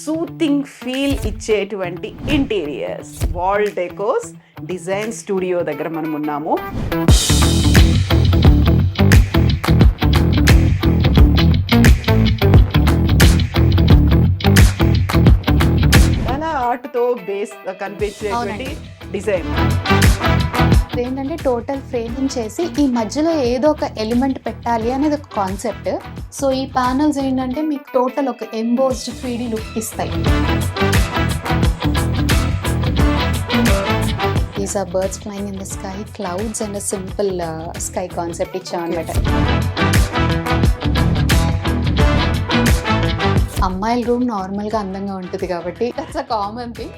Soothing feel ఇచ్చేటువంటి interiors wall decos design studio దగ్గర మనం ఉన్నాము. చాలా ఆర్ట్తో బేస్ కనిపించేటువంటి డిజైన్. ఏంటంటే టోటల్ ఫ్రేమింగ్ చేసి ఈ మధ్యలో ఏదో ఒక ఎలిమెంట్ పెట్టాలి అనేది ఒక కాన్సెప్ట్. సో ఈ ప్యానల్స్ ఏంటంటే మీకు టోటల్ ఒక ఎంబోస్డ్ 3D లుక్ ఇస్తాయి. These are birds flying in the sky, clouds and simple sky concept ఇచ్చాం అనమాట. అమ్మాయిల రూమ్ నార్మల్గా అందంగా ఉంటుంది కాబట్టి దట్స్ అ కామన్ థింగ్.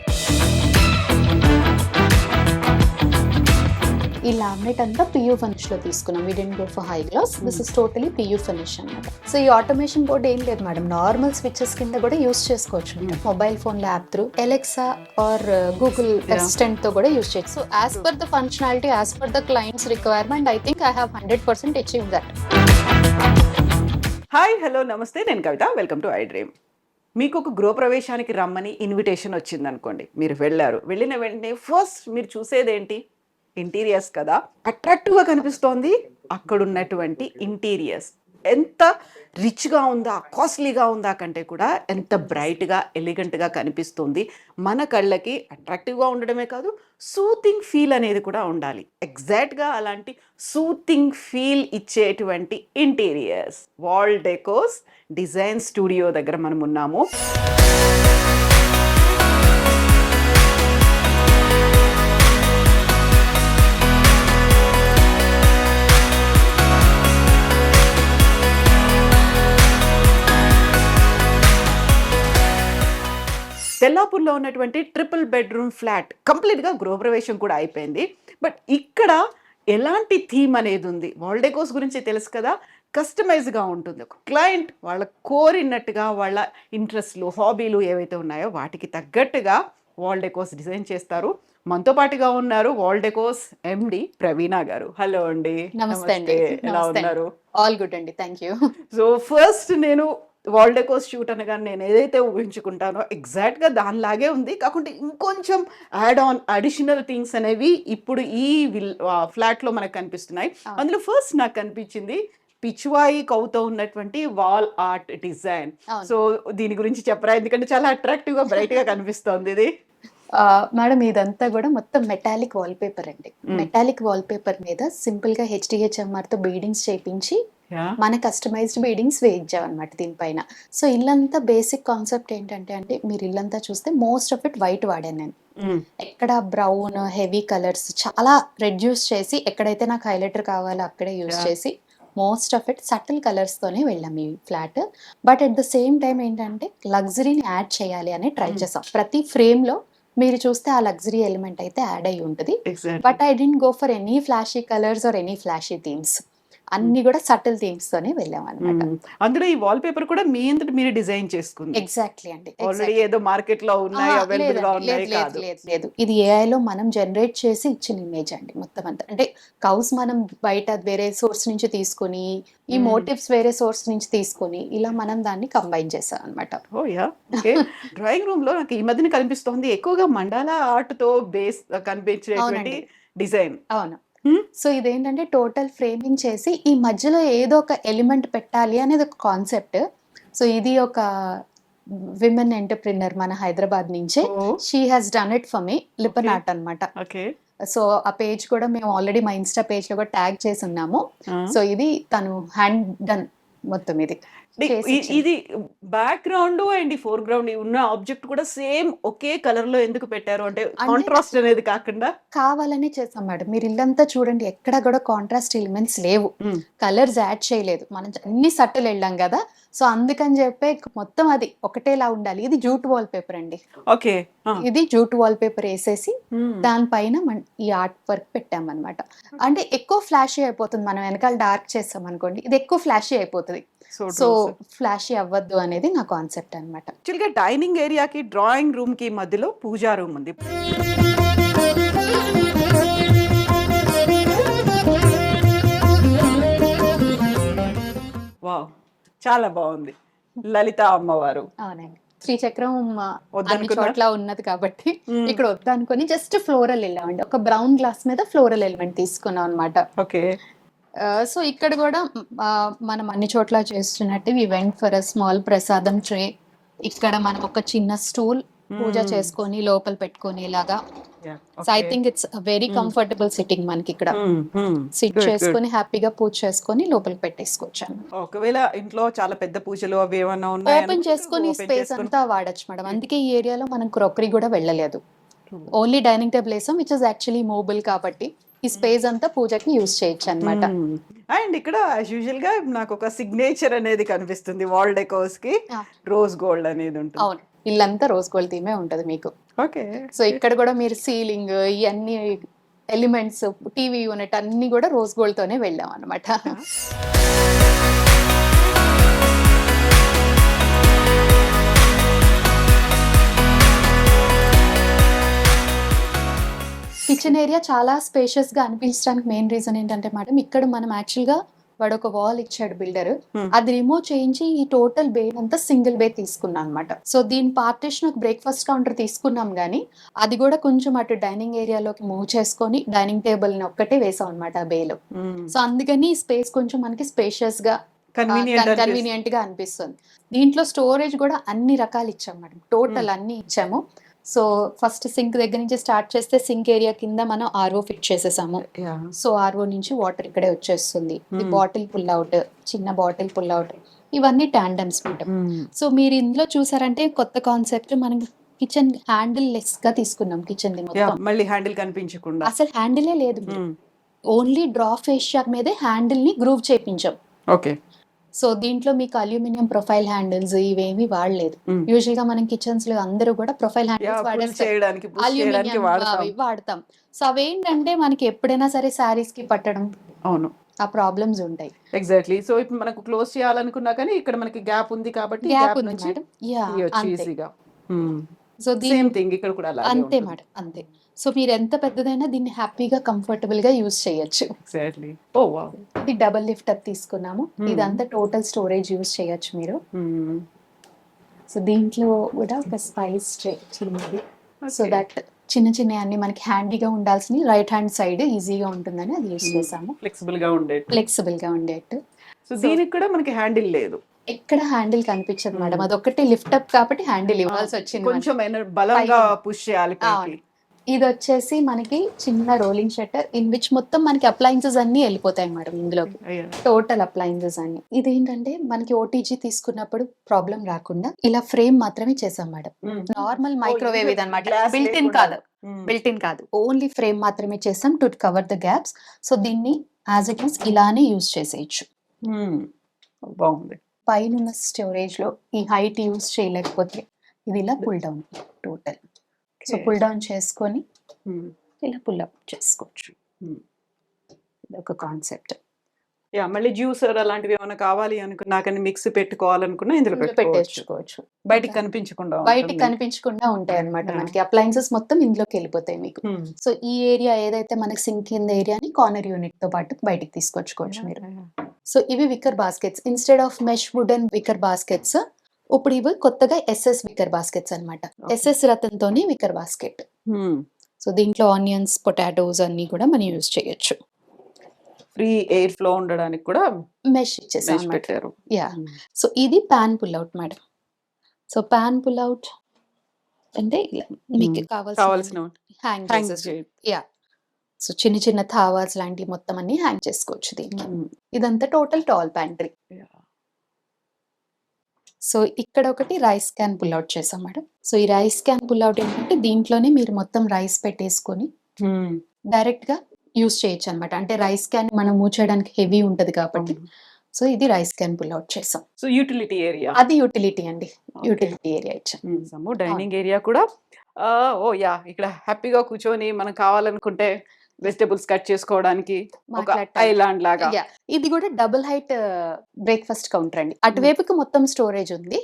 ఈ లామినేట్ అంతా పియూ ఫినిష్ లో తీసుకున్నాం. We didn't go for high gloss. This is totally PU finish అన్నమాట. సో ఈ ఆటోమేషన్ బోర్డ్ ఏం లేదు మేడం, నార్మల్ స్విచెస్ కింద కూడా యూస్ చేసుకోవచ్చు. Mobile phone app through Alexa are Google assistant తో కూడా యూస్ చేయొచ్చు. So as per the functionality, as per the clients requirement, I think I have 100% achieve that. Hi, hello, నమస్తే, నేను Kavitha. Welcome to I dream. మీకు ఒక గృహప్రవేశానికి రమ్మని invitation వచ్చింది అనుకోండి, మీరు వెళ్ళారు. వెళ్ళిన వెంటనే ఫస్ట్ మీరు చూసేదేంటి? ఇంటీరియర్స్ కదా. అట్రాక్టివ్గా కనిపిస్తోంది అక్కడ ఉన్నటువంటి ఇంటీరియర్స్. ఎంత రిచ్గా ఉందా, కాస్ట్లీగా ఉందా కంటే కూడా ఎంత బ్రైట్గా, ఎలిగెంట్గా కనిపిస్తుంది. మన కళ్ళకి అట్రాక్టివ్గా ఉండడమే కాదు, సూతింగ్ ఫీల్ అనేది కూడా ఉండాలి. ఎగ్జాక్ట్గా అలాంటి సూతింగ్ ఫీల్ ఇచ్చేటువంటి interiors wall decos design studio దగ్గర మనం ఉన్నాము. తెల్లాపూర్లో ఉన్నటువంటి ట్రిపుల్ బెడ్రూమ్ ఫ్లాట్ కంప్లీట్గా గృహప్రవేశం కూడా అయిపోయింది. బట్ ఇక్కడ ఎలాంటి థీమ్ అనేది ఉంది? వాల్ డెకోస్ గురించి తెలుసు కదా, కస్టమైజ్గా ఉంటుంది. ఒక క్లయింట్ వాళ్ళ కోరినట్టుగా, వాళ్ళ ఇంట్రెస్ట్లు, హాబీలు ఏవైతే ఉన్నాయో వాటికి తగ్గట్టుగా వాల్ డెకోస్ డిజైన్ చేస్తారు. మనతో పాటుగా ఉన్నారు వాల్ డెకోస్ ఎండి ప్రవీణ గారు. హలో అండి. నమస్తే అండి. ఎలా ఉన్నారు? ఆల్ గుడ్ అండి, థ్యాంక్ యూ. సో ఫస్ట్ నేను వాల్ డెకోస్ షూట్ అనగా నేను ఏదైతే ఊహించుకుంటానో ఎగ్జాక్ట్గా దానిలాగే ఉంది. కాకుంటే ఇంకొంచెం యాడ్ ఆన్ అడిషనల్ థింగ్స్ అనేవి ఇప్పుడు ఈ ఫ్లాట్లో మనకు కనిపిస్తున్నాయి. అందులో ఫస్ట్ నాకు కనిపించింది పిచ్వాయి కౌతో ఉన్నటువంటి వాల్ ఆర్ట్ డిజైన్. సో దీని గురించి చెప్పరా, ఎందుకంటే చాలా అట్రాక్టివ్గా బ్రైట్గా కనిపిస్తోంది ఇది. మేడం ఇదంతా కూడా మొత్తం మెటాలిక్ వాల్ పేపర్ అండి. మెటాలిక్ వాల్ పేపర్ మీద సింపుల్ గా HDHMR తో బీడింగ్స్ చేయించి మన కస్టమైజ్డ్ బీడింగ్స్ వేయించాం అనమాట దీనిపైన. సో ఇల్లంతా బేసిక్ కాన్సెప్ట్ ఏంటంటే, అంటే మీరు ఇల్లంతా చూస్తే మోస్ట్ ఆఫ్ ఇట్ వైట్ వాడాను నేను. ఎక్కడ బ్రౌన్ హెవీ కలర్స్ చాలా రెడ్యూస్ చేసి, ఎక్కడైతే నాకు హైలైటర్ కావాలో అక్కడే యూజ్ చేసి most of it subtle colours తోనే వెళ్ళాం ఈ flat. But at the same time ఏంటంటే లగ్జరీని యాడ్ చేయాలి అని ట్రై చేసాం. ప్రతి ఫ్రేమ్ లో మీరు చూస్తే ఆ లగ్జరీ ఎలిమెంట్ అయితే యాడ్ అయ్యి ఉంటుంది. But I don't go for any flashy colours or any flashy themes. అన్ని కూడా సటిల్ థీమ్స్ తోనే వెళ్ళాం అనమాట. అందులో ఈ వాల్ పేపర్ కూడా మీ అంతటి మీరు డిజైన్ చేసుకుంది? ఎగ్జాక్ట్లీ అండి. ఆల్రెడీ ఏదో మార్కెట్ లో ఉన్నాయి, అవైలబుల్ గా ఉన్నాయి కాదు. లేదు, ఇది AI లో మనం జనరేట్ చేసి ఇచ్చిన ఇమేజ్ అండి మొత్తం అంతా. అంటే కౌస్ మనం బయట వేరే సోర్స్ నుంచి తీసుకుని, ఈ మోటివ్స్ వేరే సోర్స్ నుంచి తీసుకుని, ఇలా మనం దాన్ని కంబైన్ చేసాం అనమాట. ఓ యా, ఓకే. డ్రాయింగ్ రూమ్ లో నాకు ఈ మధ్యన కనిపిస్తోంది ఎక్కువగా మండాలా ఆర్ట్ తో బేస్ కనిపించేటువంటి డిజైన్. అవును. సో ఇదేంటంటే టోటల్ ఫ్రేమింగ్ చేసి ఈ మధ్యలో ఏదో ఒక ఎలిమెంట్ పెట్టాలి అనేది ఒక కాన్సెప్ట్. సో ఇది ఒక విమెన్ ఎంటర్ప్రినర్ మన హైదరాబాద్ నుంచే, she has done it for me, Lippan art అనమాట. సో ఆ పేజ్ కూడా మేము ఆల్రెడీ మా ఇన్స్టా పేజ్ లో కూడా ట్యాగ్ చేసి ఉన్నాము. సో ఇది తను హ్యాండ్ డన్ మొత్తం. ఇది బ్యాక్గ్రౌండ్ అండ్ ఈ ఫోర్ గ్రౌండ్ ఉన్న ఆబ్జెక్ట్ కూడా సేమ్ ఒకే కలర్ లో ఎందుకు పెట్టారు? అంటే కాంట్రాస్ట్ అనేది కాకుండా కావాలనే చేసాం మేడం. మీరు ఇల్లంతా చూడండి, ఎక్కడ కూడా కాంట్రాస్ట్ ఎలిమెంట్స్ లేవు, కలర్స్ యాడ్ చేయలేదు. మనం అన్ని సట్టులు వెళ్ళాం కదా, సో అందుకని చెప్పే మొత్తం అది ఒకటేలా ఉండాలి. ఇది జూట్ వాల్ పేపర్ అండి. ఓకే, ఇది జూట్ వాల్ పేపర్ వేసేసి దానిపైన ఈ ఆర్ట్ వర్క్ పెట్టామన్నమాట. అంటే ఎక్కువ ఫ్లాషీ అయిపోతుంది, మనం వెనకాల డార్క్ చేస్తాం అనుకోండి, ఇది ఎక్కువ ఫ్లాషీ అయిపోతుంది. సో ఫ్లాషీ అవ్వద్దు అనేది నా కాన్సెప్ట్ అనమాట. యాక్చువల్గా డైనింగ్ ఏరియాకి డ్రాయింగ్ రూమ్ కి మధ్యలో పూజా రూమ్ ఉంది. వావ్, చాలా బాగుంది. లలిత అమ్మవారు. అవునండి. శ్రీచక్రం అన్ని వద్దనుకున్నా చోట్ల ఉన్నది కాబట్టి మ్మ్. ఇక్కడ వద్దనుకొని జస్ట్ ఫ్లోరల్ వెళ్ళామండి. ఒక బ్రౌన్ గ్లాస్ మీద ఫ్లోరల్ ఎలిమెంట్ తీసుకున్నాం అనమాట. ఓకే సో ఇక్కడ కూడా మనం అన్ని చోట్ల చేస్తున్నట్టు we went for a small prasadam tray. ఇక్కడ మనం ఒక చిన్న స్టూల్ పూజ చేసుకొని లోపల పెట్టుకొని ఇలాగా. So I think it's very comfortable sitting. మనకి ఇక్కడ సిట్ చేసుకొని హ్యాపీగా పూజ చేసుకొని లోపలికి పెట్టేసుకోవచ్చు. ఒకవేళ ఇంట్లో చాలా పెద్ద పూజలు అవి ఏమన్నా ఉన్నాయి ఓపెన్ చేసుకొని స్పేస్ అంతా వాడచ్చు మేడం. అందుకే ఈ ఏరియాలో మనం క్రోకరీ కూడా వెళ్ళలేదు. ఓన్లీ డైనింగ్ టేబుల్ వేసాం విచ్ ఇస్ యాక్చువల్లీ మూవబుల్ కాబట్టి ఈ స్పేస్ అంతా పూజకి యూజ్ చేయొచ్చు అనమాట. అండ్ ఇక్కడ యాజ్ యూజువల్ గా నాకు ఒక సిగ్నేచర్ అనేది కనిపిస్తుంది వాల్ డెకోర్స్ కి, రోజ్ గోల్డ్ అనేది ఉంటుంది. అవును, ఇల్లంతా రోజ్ గోల్డ్ థీమే ఉంటది మీకు. ఓకే సో ఇక్కడ కూడా మీరు సీలింగ్ ఇవన్నీ ఎలిమెంట్స్, టీవీ యూనిట్ అన్ని కూడా రోజ్ గోల్డ్ తోనే వెళ్ళాం అనమాట. కిచెన్ ఏరియా చాలా స్పేషియస్ గా అనిపించడానికి మెయిన్ రీజన్ ఏంటంటే మేడం, ఇక్కడ మనం యాక్చువల్ గా వాడు ఒక వాల్ ఇచ్చాడు బిల్డర్, అది రిమూవ్ చేయించి ఈ టోటల్ బే అంతా సింగిల్ బే తీసుకున్నాం అనమాట. సో దీని పార్టిషన్ ఒక బ్రేక్ఫాస్ట్ కౌంటర్ తీసుకున్నాం గానీ అది కూడా కొంచెం అటు డైనింగ్ ఏరియాలోకి మూవ్ చేసుకొని డైనింగ్ టేబుల్ ని ఒక్కటే వేసాం అనమాట ఆ బేలో. సో అందుకని స్పేస్ కొంచెం మనకి స్పేషియస్ గా కన్వీనియంట్ గా అనిపిస్తుంది. దీంట్లో స్టోరేజ్ కూడా అన్ని రకాలు ఇచ్చాం మేడం, టోటల్ అన్ని ఇచ్చాము. సో ఫస్ట్ సింక్ దగ్గర నుంచి స్టార్ట్ చేస్తే సింక్ ఏరియా కింద మనం ఆర్ఓ ఫిట్ చేసేసాము. సో ఆర్ఓ నుంచి వాటర్ ఇక్కడే వచ్చేస్తుంది. బాటిల్ పుల్ అవుట్, చిన్న బాటిల్ పుల్ అవుట్, ఇవన్నీ టాండమ్స్ మేడం. సో మీరు ఇందులో చూసారంటే కొత్త కాన్సెప్ట్, మనం కిచెన్ హ్యాండిల్ లెస్ గా తీసుకున్నాం. కిచెన్ ది మొత్తం మళ్ళీ హ్యాండిల్ కనిపించకుండా, అసలు హ్యాండిలే లేదు, ఓన్లీ డ్రా ఫేషియా మీదే హ్యాండిల్ ని గ్రూవ్ చేయించాం. ఓకే సో దీంట్లో మీకు అల్యూమినియం ప్రొఫైల్ హ్యాండిల్స్ ఇవేమి వాడలేదు. యూజువల్ గా మనం కిచెన్స్ లో అందరూ కూడా ప్రొఫైల్ హ్యాండిల్స్ అల్యూమినియం వాడతాం. సో అవేంటంటే మనకి ఎప్పుడైనా సరే శారీస్ కి పట్టడం, అవును ఆ ప్రాబ్లమ్స్ ఉంటాయి. ఎగ్జాక్ట్లీ. సో ఇప్పుడు మనకు క్లోజ్ చేయాలనుకున్నా కానీ ఇక్కడ మనకి గ్యాప్ ఉంది కాబట్టి గ్యాప్ ఉంది మేడం. ఈజీగా. సో సేమ్ థింగ్ ఇక్కడ కూడా అలాగే అంతే ఉంటుంది. మేడం, అంతే. సో మీరు ఎంత పెద్దదైనా దీన్ని హ్యాపీగా కంఫర్టబుల్ గా యూజ్ చేయొచ్చు. ఎగ్జాక్ట్లీ. ఓ వావ్, ఇది డబుల్ లిఫ్టర్ తీసుకున్నాము. ఇదంతా టోటల్ స్టోరేజ్ యూజ్ చేయొచ్చు మీరు. సో దీంట్లో కూడా ఒక స్పైస్ ట్రే చిన్నది, సో దట్ చిన్న చిన్న అన్ని మనకి హ్యాండీగా ఉండాల్సిన రైట్ హ్యాండ్ సైడ్ ఈజీగా ఉంటుందని అది యూజ్ చేసాము. ఫ్లెక్సిబుల్ గా ఉండేట్టు. సో దీనికి కూడా మనకి హ్యాండిల్ లేదు, ఎక్కడ హ్యాండిల్ కనిపించదు మేడం. అదొక్కటి లిఫ్ట్ అప్ కాబట్టి హ్యాండిల్ ఇవ్వాల్సి వచ్చింది. కొంచెం బలంగా పుష్ చేయాలి. ఇది వచ్చేసి మనకి చిన్న రోలింగ్ షట్టర్ ఇన్ విచ్ మొత్తం మనకి అప్లయన్సెస్ అన్ని వెళ్ళిపోతాయి మేడం ఇందులోకి, టోటల్ అప్లయన్సెస్ అన్ని. ఇదేంటంటే మనకి ఓటీజీ తీసుకున్నప్పుడు ప్రాబ్లం రాకుండా ఇలా ఫ్రేమ్ మాత్రమే చేసాం మేడం. నార్మల్ మైక్రోవేవ్ ఇది అనమాట, బిల్ట్ ఇన్ కాదు, ఓన్లీ ఫ్రేమ్ మాత్రమే చేసాం to cover the gaps. So దీన్ని యాజ్ ఇట్ ఈస్ ఇలానే యూజ్ చేసేయచ్చు. బాగుంది. పైన స్టోరేజ్ లో ఈ హైట్ యూజ్ చేయలేకపోతే ఇది ఇలా pull down total. So pull down చేసుకొని ఇలా పుల్ అప్ చేసుకోవచ్చు. ఇది ఒక కాన్సెప్ట్. మళ్ళీ జ్యూసర్ అలాంటివి ఏమైనా కావాలి అనుకున్నా కానీ మిక్స్ పెట్టుకోవాలనుకున్నా ఇందులో పెట్టేసుకోవచ్చు. బయటికి కనిపించకుండా ఉంటాయి అనమాట. మనకి అప్లయన్సెస్ మొత్తం ఇందులోకి వెళ్ళిపోతాయి మీకు. సో ఈ ఏరియా ఏదైతే మనకి సింక్ కింద ఏరియాని కార్నర్ యూనిట్ తో పాటు బయటికి తీసుకొచ్చుకోవచ్చు మీరు. సో ఇవి wicker baskets instead of mesh wooden wicker baskets. ఇప్పుడు ఇవి కొత్తగా ఎస్ఎస్ విక్కర్ బాస్కెట్స్ అనమాట. ఎస్ఎస్ రతంతోనే విక్కర్ బాస్కెట్. సో దీంట్లో ఆనియన్స్, పొటాటోస్ అన్ని కూడా మనం యూజ్ చేయొచ్చు. ఫ్రీ ఎయిర్ ఫ్లో ఉండడానికి కూడా మెష్ ఇచ్చేసాం పెట్టారు. సో ఇది pan pull out madam. So pan pull out అంటే ఇలా మీకు కావాల్సిన హ్యాంగ్. సో చిన్న చిన్న థావాస్ లాంటివి మొత్తం అన్ని హ్యాంగ్ చేసుకోవచ్చు దీనికి. ఇదంతా టోటల్ టాల్ ప్యాంట్రీ. సో ఇక్కడ ఒకటి రైస్ క్యాన్ పుల్ అవుట్ చేసాం మేడం. సో ఈ రైస్ క్యాన్ పుల్ అవుట్ ఏంటంటే దీంట్లోనే మీరు మొత్తం రైస్ పెట్టేసుకొని డైరెక్ట్ గా యూజ్ చేయొచ్చు అనమాట. అంటే రైస్ క్యాన్ మనం మూవ్ చేయడానికి హెవీ ఉంటది కాబట్టి. సో ఇది రైస్ క్యాన్ పుల్ అవుట్ చేసాం. సో యూటిలిటీ ఏరియా, అది యూటిలిటీ అండి. యూటిలిటీ ఏరియా ఇచ్చాము. డైనింగ్ ఏరియా కూడా ఇక్కడ హ్యాపీగా కూర్చొని మనం కావాలనుకుంటే వెజిటబుల్స్ కట్ చేసుకోవడానికి ఒక ఐలాండ్ లాగా. ఇది కూడా డబుల్ హైట్ బ్రేక్ఫాస్ట్ కౌంటర్ అండి. అటువైపుకి మొత్తం స్టోరేజ్ ఉంది,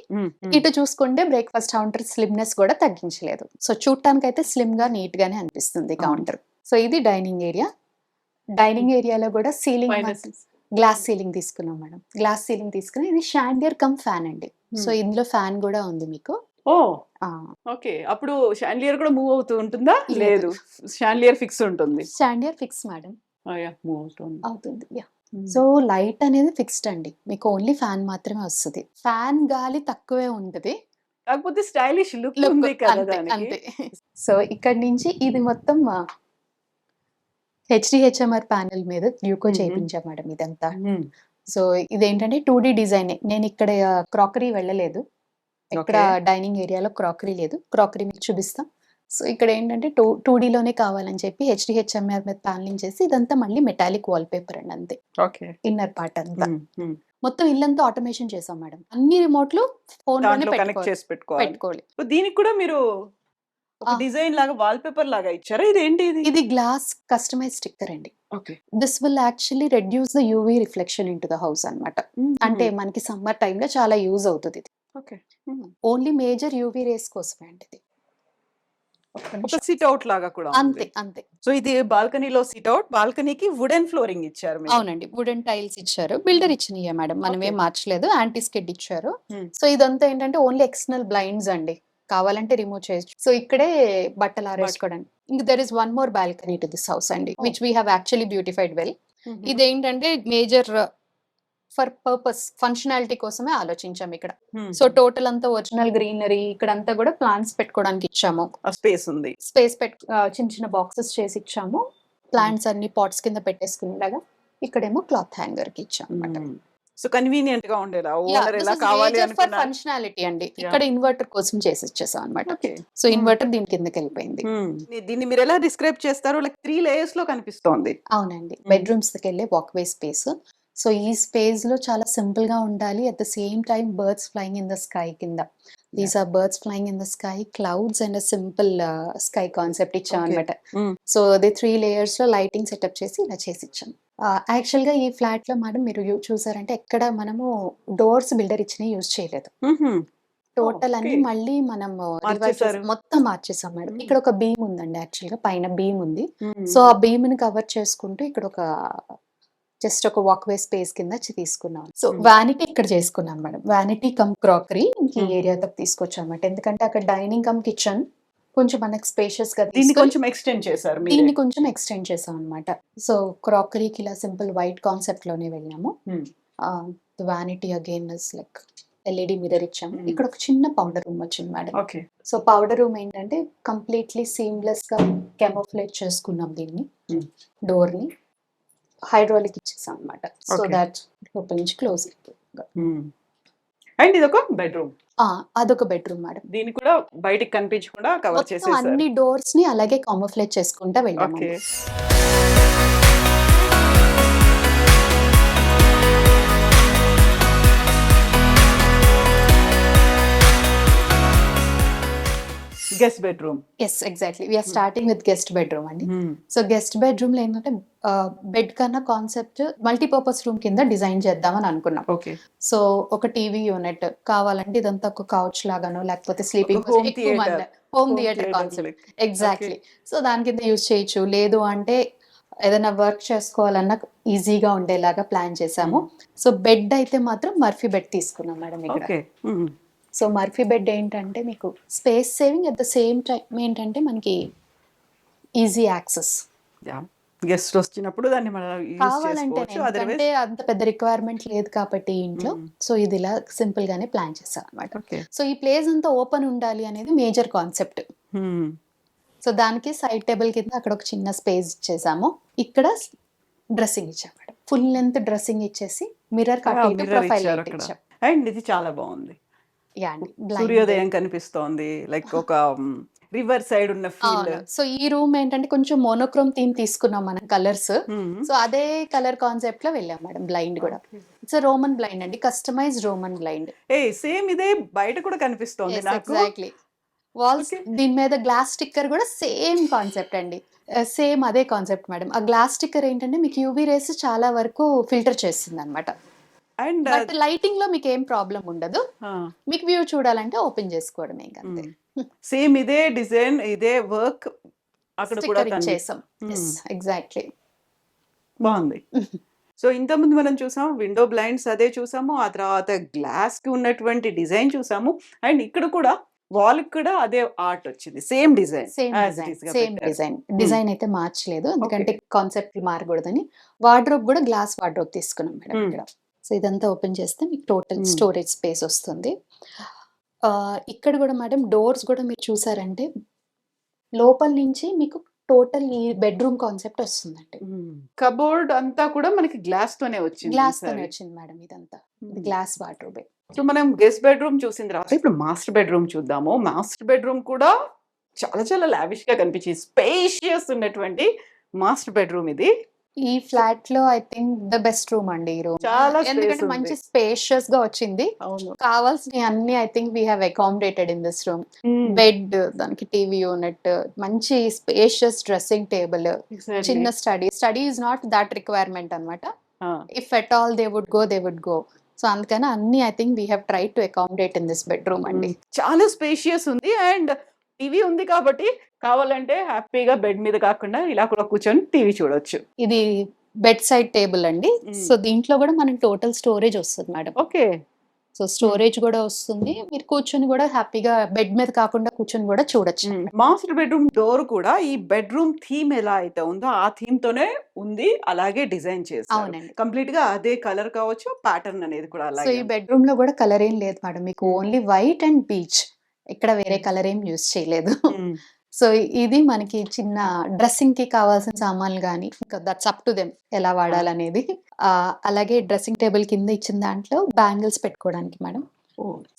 ఇటు చూసుకుంటే బ్రేక్ఫాస్ట్ కౌంటర్ స్లిమ్నెస్ కూడా తగ్గించలేదు. సో చూడటానికి అయితే స్లిమ్ గా నీట్ గానే అనిపిస్తుంది కౌంటర్. సో ఇది డైనింగ్ ఏరియా. డైనింగ్ ఏరియాలో కూడా సీలింగ్ గ్లాస్ సీలింగ్ తీసుకున్నాం మేడం. గ్లాస్ సీలింగ్ తీసుకుని ఇది షాండియర్ కమ్ ఫ్యాన్ అండి. సో ఇందులో ఫ్యాన్ కూడా ఉంది మీకు. ఓ ఓకే. అప్పుడు షాండిలియర్ కూడా మూవ్ అవుతూ ఉంటుందా? లేదు. లేదు. షాండిలియర్ ఫిక్స్ ఉంటుంది. స్టాండియర్ ఫిక్స్ మేడం. మూవ్ అవుతుంది. అవుతుంది. సో లైట్ అనేది ఫిక్స్డ్ అండి. మీకు ఓన్లీ ఫ్యాన్ మాత్రమే వస్తది. ఫ్యాన్ గాలి తక్కువే ఉంటది. కాకపోతే స్టైలిష్ లుక్ లుక్ ఉంది కదా అంతే. దానికి. అంతే. సో ఇక్కడి నుంచి ఇది మొత్తం హెచ్‌డిహెచ్ఎంఆర్ ప్యానెల్ మీద డ్యూకో హుహు. చేపించాం మేడం ఇదంతా. హ్మ్. సో ఇదేంటంటే 2D డిజైనే. నేనిక్కడ క్రాకరీ వెళ్ళలేదు. ఎక్కడ ఓకే. డైనింగ్ ఏరియాలో క్రాకరీ లేదు. క్రాకరీ మీకు చూపిస్తా. సో ఇక్కడేంటంటే 2Dలోనే కావాలని చెప్పి హెచ్‌డిహెచ్ఎంఆర్ మీద ప్యానెలింగ్ చేసి ఇదంతా మళ్ళీ మెటాలిక్ వాల్ పేపర్ అండి అంతే. ఓకే. ఇన్నర్ పార్ట్ అంతా. హ్మ్. హ్మ్. మొత్తం ఇల్లంతా ఆటోమేషన్ చేసాం మేడం. అన్ని రిమోట్‌లు ఫోన్‌లోనే దాంట్లో కనెక్ట్ చేసి పెట్టుకోవాలి. పెట్టుకోవాలి. సో దీనికి కూడా మీరు ఒక ఆ! డిజైన్ లాగా వాల్ పేపర్ లాగా ఇచ్చారా? ఇదేంటి ఇది? ఇది గ్లాస్ కస్టమైజ్ స్టిక్కర్ అండి. Okay. This will actually reduce the UV reflection into the house అన్నమాట. అంటే మనకి సమ్మర్ టైమ్‌లో చాలా యూజ్ అవుతది ఇది. Okay. Only major UV rays కోసమే అండి ఇది. ఒక్క ఒక నిమిషం. సిట్ అవుట్ లాగా కూడా అంతే. ఉంది. అంతే. సో ఇది బాల్కనీలో సిట్ అవుట్. బాల్కనీకి వుడెన్ ఫ్లోరింగ్ ఇచ్చారు మీరు. అవునండి. వుడెన్ టైల్స్ ఇచ్చారు. బిల్డర్ ఇచ్చినయే మేడం. మనమేం ఓకే. మార్చలేదు. యాంటీ స్కిడ్ ఇచ్చారు. హ్మ్. సో ఇదంతా ఏంటంటే ఓన్లీ ఎక్స్టర్నల్ బ్లైండ్స్ అండి. కావాలంటే రిమూవ్ చేయొచ్చు. సో ఇక్కడే బట్టలు ఆరేసుకోవడానికి. ఇంక there is one more balcony to this house అండి. Oh! Which we have actually beautified well. హుహు. ఇదేంటంటే మేజర్ ఫర్ పర్పస్ ఫంక్షనాలిటీ కోసమే ఆలోచించాం ఇక్కడ. హ్మ్. సో టోటల్ అంతా ఒరిజినల్ గ్రీనరీ ఇక్కడంతా కూడా ప్లాంట్స్ పెట్టుకోవడానికి ఇచ్చాము. ఆ స్పేస్ ఉంది. స్పేస్ చిన్న చిన్న బాక్సెస్ చేసి ఇచ్చాము. ప్లాంట్స్ అన్ని పాట్స్ కింద పెట్టేసుకునేలాగా. ఇక్కడేమో క్లాత్ హ్యాంగర్ కి ఇచ్చాం అన్నమాట. సో కన్వీనియంట్ గా ఉండేలా ఓనర్ దిస్ ఎలా ఇస్ కావాలి మేజర్ ఫర్ అనుకున్నారు. ఫంక్షనాలిటీ అండి. ఇక్కడ ఇన్వర్టర్ కోసం చేసి ఇచ్చేసాం అన్నమాట. ఓకే. సో ఇన్వర్టర్ దీని కిందకి వెళ్ళిపోయింది. దీన్ని మీరు ఎలా డిస్క్రైబ్ చేస్తారు? లైక్ 3 లేయర్స్ లో కనిపిస్తోంది. అవునండి. బెడ్‌రూమ్స్ కెళ్ళే వాక్‌వే స్పేస్. సో ఈ స్పేస్‌లో చాలా సింపుల్‌గా ఉండాలి. At the same time birds flying in the sky కింద. These are birds flying in the sky, clouds and simple sky concept ఇచ్చాం ఓకే. అన్నమాట. సో అది 3 లేయర్స్‌లో లైటింగ్ సెటప్ చేసి ఇలా చేసి ఇచ్చాం. యాక్చువల్‌గా ఈ ఫ్లాట్‌లో మేడం మీరు చూసారంటే ఎక్కడ మనము డోర్స్ బిల్డర్ ఇచ్చినవి యూజ్ చేయలేదు. టోటల్ అన్ని ఓకే. మళ్ళీ మనము రివైజ్ చేసి మార్చేశారు. మొత్తం మార్చేసాం మేడం. హ్మ్. ఇక్కడ ఒక బీమ్ ఉందండి యాక్చువల్‌గా పైన బీమ్ ఉంది. హ్మ్. సో ఆ బీమ్‌ని కవర్ చేసుకుంటూ ఇక్కడ ఒక జస్ట్ ఒక వాక్‌వే స్పేస్ కింద తీసుకున్నాం. సో వానిటీ ఇక్కడ చేసుకున్నాం మేడం. వానిటీ కమ్ క్రాకరీ ఇంక ఈ ఏరియాలోకి తీసుకొచ్చామన్నమాట. ఎందుకంటే అక్కడ డైనింగ్ కమ్ కిచెన్ కొంచెం మనకి స్పేషియస్‌గా దీన్ని తీసుకొని కొంచెం ఎక్స్టెండ్ చేశారు మీరే. దీన్ని కొంచెం ఎక్స్టెండ్ చేసాం అన్నమాట. సో క్రాకరీకి ఇలా సింపుల్ వైట్ కాన్సెప్ట్ లోనే వెళ్ళాము. Vanity again is like LED mirror ఇచ్చాము. ఇక్కడ ఒక చిన్న పౌడర్ రూమ్ వచ్చింది madam. Okay. So powder room ఏంటంటే కంప్లీట్లీ సీమ్లెస్ గా కెమోఫ్లేజ్ చేసుకున్నాం దీన్ని. డోర్ ని హైడ్రాలిక్ ఇచ్చేసాం అన్నమాట. So Okay. దట్ లోపల నుంచి క్లోజ్ అండ్ ఇది ఒక బెడ్రూమ్. అదొక బెడ్రూమ్ మేడం. దీన్ని కూడా బయటికి కనిపించకుండా కవర్ మొత్తం చేసేసారు. అన్ని డోర్స్ ని అలాగే కామోఫ్లేజ్ చేసుకుంటా వెళ్ళాము. Okay. Guest bedroom. Yes exactly we are starting with guest bedroom అండి. సో గెస్ట్ బెడ్రూమ్ లో ఏంటంటే బెడ్ కన్నా కాన్సెప్ట్ మల్టీపర్పస్ రూమ్ కింద డిజైన్ చేద్దామని అనుకున్నాం. ఓకే. సో ఒక టీవీ యూనిట్ కావాలంటే ఇదంతా ఒక కౌచ్ లాగానో లేకపోతే sleeping home theater. Home theatre concept exactly. So దాని కింద యూజ్ చేయొచ్చు. లేదు అంటే ఏదైనా వర్క్ చేసుకోవాలన్నా ఈజీగా ఉండేలాగా ప్లాన్ చేసాము. సో బెడ్ అయితే మాత్రం మర్ఫీ బెడ్ తీసుకున్నాం మేడం ఇక్కడ. ఓకే. సో మర్ఫీ బెడ్ ఏంటంటే మీకు space saving at the same time ఏంటంటే మనకి ఈజీ యాక్సెస్. గెస్ట్ వచ్చినప్పుడు దాన్ని మనం యూజ్ కావాలంటే చేసుకోవచ్చు. ఎందుకంటే అదర్వైజ్ అంత పెద్ద రిక్వైర్మెంట్ లేదు కాబట్టి ఇంట్లో. సో ఇది ఇలా సింపుల్ గానే ప్లాన్ చేసాం అన్నమాట. ఓకే. సో ఈ ప్లేస్ అంతా ఓపెన్ ఉండాలి అనేది మేజర్ కాన్సెప్ట్. సో దానికి సైడ్ టేబుల్ కింద అక్కడ ఒక చిన్న స్పేస్ ఇచ్చేసాము. ఇక్కడ డ్రెస్సింగ్ ఇచ్చాం మేడం. ఫుల్ లెంత్ డ్రెస్సింగ్ ఇచ్చేసి మిర్రర్ కట్ ప్రొఫైల్ లైట్ ఇచ్చాం. అండ్ ఇది చాలా బాగుంది. యా అండి. సూర్యోదయం కనిపిస్తోంది. లైక్ ఒక రివర్ సైడ్ ఉన్న ఫీల్. సో ఈ రూమ్ ఏంటంటే కొంచెం మోనోక్రోమ్ థీమ్ తీసుకున్నాం మనం కలర్స్. సో అదే కలర్ కాన్సెప్ట్ లో వెళ్ళాం మేడం. బ్లైండ్ కూడా ఇట్స్ రోమన్ బ్లైండ్ అండి. Customise Roman blind. సేమ్ ఇదే బయట కూడా కనిపిస్తోంది నాకు. ఎగ్జాక్ట్లీ. వాల్స్ దీని మీద గ్లాస్ స్టిక్కర్ కూడా సేమ్ కాన్సెప్ట్ అండి. సేమ్ అదే కాన్సెప్ట్ మేడం. ఆ గ్లాస్ స్టిక్కర్ ఏంటంటే మీకు యూవీ రేస్ చాలా వరకు ఫిల్టర్ చేస్తుంది అనమాట. అండ్ బట్ లైటింగ్ లో మీకు ఏం ప్రాబ్లం ఉండదు. మీకు వ్యూ చూడాలంటే ఓపెన్ చేసుకోవడమే అంతే. సేమ్ ఇదే డిజైన్ ఇదే వర్క్ అక్కడ కూడా స్టిక్కర్ ఇచ్చేసాం. ఎగ్జాక్ట్లీ. బాగుంది. సో ఇంతకుముందు మనం చూసాం విండో బ్లైండ్స్ అదే చూసాము. ఆ తర్వాత గ్లాస్ కి ఉన్నటువంటి డిజైన్ చూసాము. అండ్ ఇక్కడ కూడా వాల్ కూడా అదే ఆర్ట్ వచ్చింది, సేమ్ డిజైన్. సేమ్ డిజైన్ అయితే మార్చలేదు, ఎందుకంటే కాన్సెప్ట్ మారకూడదని. వార్డ్రోబ్ కూడా గ్లాస్ వార్డ్రోబ్ తీసుకున్నాం మేడం ఇక్కడ. సో ఇదంతా ఓపెన్ చేస్తే మీకు టోటల్ స్టోరేజ్ స్పేస్ వస్తుంది. ఇక్కడ కూడా మేడం డోర్స్ కూడా మీరు చూసారంటే లోపల నుంచి మీకు టోటల్ ఈ బెడ్రూమ్ కాన్సెప్ట్ వస్తుందండి. కబోర్డ్ అంతా కూడా మనకి గ్లాస్ తోనే వచ్చింది. గ్లాస్ తోనే వచ్చింది మేడం ఇదంతా. ఇది గ్లాస్ వార్డ్రోబే. సో మనం గెస్ట్ బెడ్రూమ్ చూసిన తర్వాత ఇప్పుడు మాస్టర్ బెడ్రూమ్ చూద్దాము. మాస్టర్ బెడ్రూమ్ కూడా చాలా చాలా లావిష్ గా కనిపించింది, స్పేషియస్ ఉన్నటువంటి మాస్టర్ బెడ్రూమ్ ఇది. ఈ ఫ్లాట్ లో I think the best room అండి ఈ రూమ్. చాలా ఎందుకంటే మంచి స్పేషియస్ గా వచ్చింది. కావాల్సిన అన్ని I think we have accommodated in this room. Bed, దానికి టీవీ యూనిట్, మంచి స్పేషియస్ డ్రెస్సింగ్ టేబుల్, చిన్న study is not that requirement అన్నమాట. If at all they would go. So అందుకని అన్ని I think we have try to accommodate in this bedroom అండి. చాలా spacious ఉంది and TV ఉంది కాబట్టి కావాలంటే హ్యాపీగా బెడ్ మీద కాకుండా ఇలా కూడా కూర్చొని టీవీ చూడొచ్చు. ఇది బెడ్ సైడ్ టేబుల్ అండి. సో దీంట్లో కూడా మనకి టోటల్ స్టోరేజ్ వస్తుంది మేడం. ఓకే. సో స్టోరేజ్ కూడా వస్తుంది, మీరు కూర్చొని కూడా హ్యాపీగా బెడ్ మీద కాకుండా కూర్చొని కూడా చూడొచ్చు. మాస్టర్ బెడ్రూమ్ డోర్ కూడా ఈ బెడ్రూమ్ థీమ్ ఎలా అయితే ఉందో ఆ థీమ్ తోనే ఉంది, అలాగే డిజైన్ చేశారు. అవునండి, కంప్లీట్ గా అదే కలర్ కావచ్చు, ప్యాటర్న్ అనేది కూడా సో అలాగే. ఈ బెడ్రూమ్ లో కూడా కలర్ ఏం లేదు మేడం, మీకు ఓన్లీ వైట్ అండ్ బీచ్, ఇక్కడ వేరే కలర్ ఏం యూజ్ చేయలేదు. సో ఇది మనకి చిన్న డ్రెస్సింగ్ కి కావాల్సిన సామాన్లు కానీ దట్స్ అప్ టు దెమ్ ఎలా వాడాలనేది. అలాగే డ్రెస్సింగ్ టేబుల్ కింద ఇచ్చిన దాంట్లో బ్యాంగిల్స్ పెట్టుకోవడానికి మేడం.